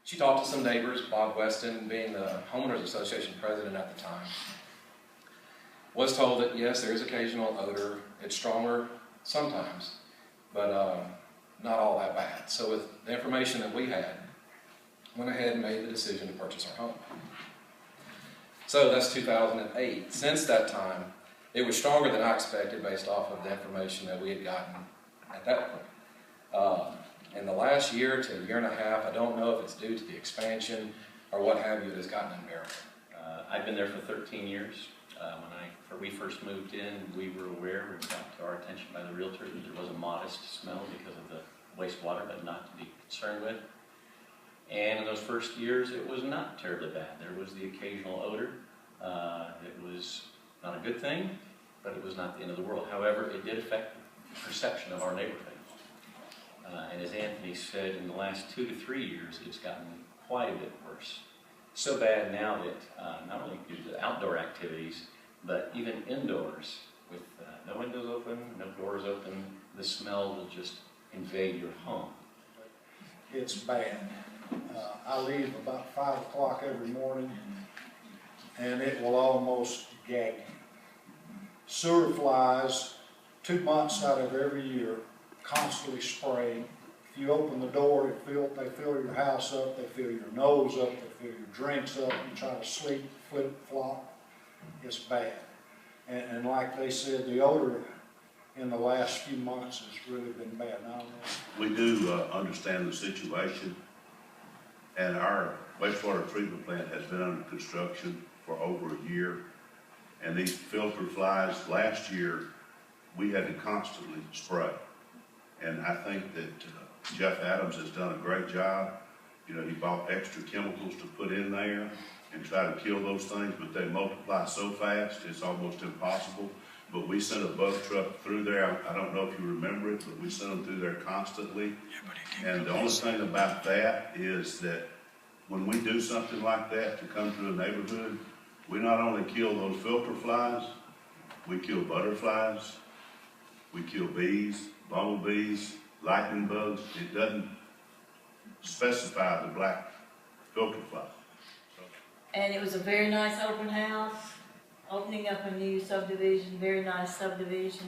She talked to some neighbors, Bob Weston being the Homeowners Association president at the time, was told that yes, there is occasional odor. It's stronger sometimes, but not all that bad. So with the information that we had, went ahead and made the decision to purchase our home. So that's 2008. Since that time, it was stronger than I expected based off of the information that we had gotten at that point. In the last year to a year and a half, I don't know if it's due to the expansion or what have you, it has gotten unbearable. I've been there for 13 years. When we first moved in, we were aware, it was brought to our attention by the realtor that there was a modest smell because of the wastewater, but not to be concerned with. And in those first years, it was not terribly bad. There was the occasional odor. It was not a good thing, but it was not the end of the world. However, it did affect the perception of our neighborhood. And as Anthony said, in the last 2 to 3 years, it's gotten quite a bit worse. So bad now that not only due to outdoor activities, but even indoors, with no windows open, no doors open, the smell will just invade your home. It's bad. I leave about 5 o'clock every morning, and it will almost gag me. Sewer flies, 2 months out of every year, constantly spraying. If you open the door, they fill your house up, they fill your nose up, they fill your drinks up, you try to sleep, flip-flop. It's bad. And like they said, the odor in the last few months has really been bad. Now, we do understand the situation, and our wastewater treatment plant has been under construction for over a year. And these filter flies, last year, we had to constantly spray. And I think that Jeff Adams has done a great job. You know, he bought extra chemicals to put in there and try to kill those things, but they multiply so fast, it's almost impossible. But we sent a bug truck through there. I don't know if you remember it, but we sent them through there constantly. And the only thing about that is that when we do something like that to come through a neighborhood, we not only kill those filter flies, we kill butterflies, we kill bees, bumblebees, lightning bugs. It doesn't specify the black filter fly. And it was a very nice open house, opening up a new subdivision, very nice subdivision.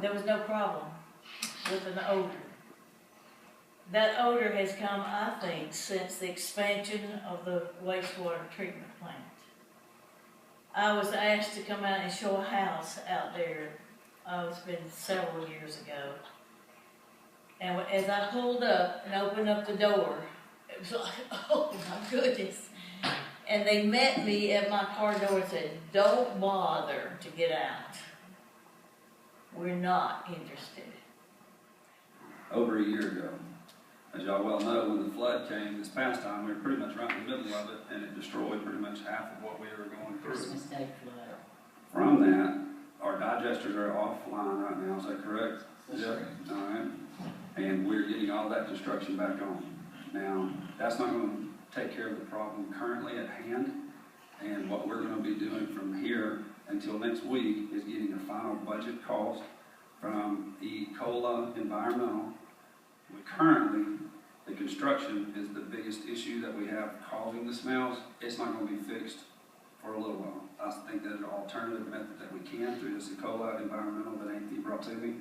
There was no problem with an odor. That odor has come, I think, since the expansion of the wastewater treatment plant. I was asked to come out and show a house out there. It's been several years ago. And as I pulled up and opened up the door, it was like, oh my goodness. And they met me at my car door and said, don't bother to get out. We're not interested. Over a year ago, as y'all well know, when the flood came this past time, we were pretty much right in the middle of it, and it destroyed pretty much half of what we were going through. Christmas Day flood. From that, our digesters are offline right now, is that correct? Yep. All right. And we're getting all that construction back on. Now, that's not going to take care of the problem currently at hand, and what we're going to be doing from here until next week is getting a final budget cost from Cola Environmental. Currently, the construction is the biggest issue that we have causing the smells. It's not going to be fixed for a little while. I think there's an alternative method that we can through this Cola Environmental that Anthony brought to me,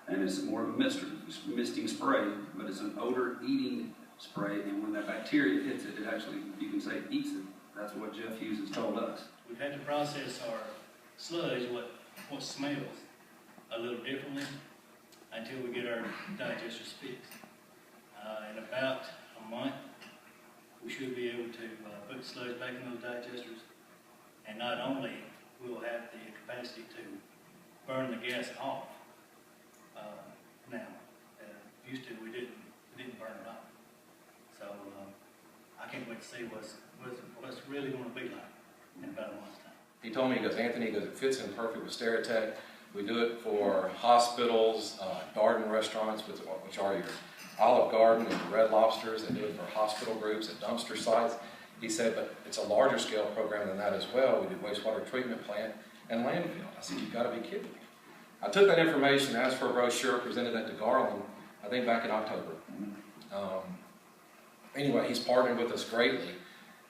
and it's more of a misting spray, but it's an odor-eating spray, and when that bacteria hits it, it actually, you can say, eats it. That's what Jeff Hughes has told us. We've had to process our sludge, what smells, a little differently until we get our digesters fixed. In about a month, we should be able to put sludge back in those digesters, and not only will we'll have the capacity to burn the gas off now. Used to, we didn't burn it off. So I can't wait to see what's really going to be like in about a month's time. He told me, he goes, Anthony, he goes, it fits in perfect with Stereotech. We do it for hospitals, garden restaurants, which are your Olive Garden and Red Lobsters. They do it for hospital groups at dumpster sites. He said, but it's a larger scale program than that as well. We do wastewater treatment plant and landfill. I said, you've got to be kidding me. I took that information, asked for a brochure, presented that to Garlan, I think back in October. anyway, he's partnered with us greatly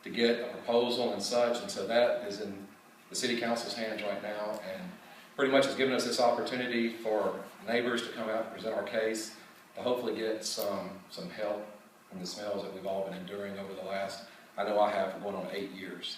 to get a proposal and such, and so that is in the city council's hands right now, and pretty much has given us this opportunity for neighbors to come out and present our case, to hopefully get some help from the smells that we've all been enduring over the last, I know I have, for going on 8 years.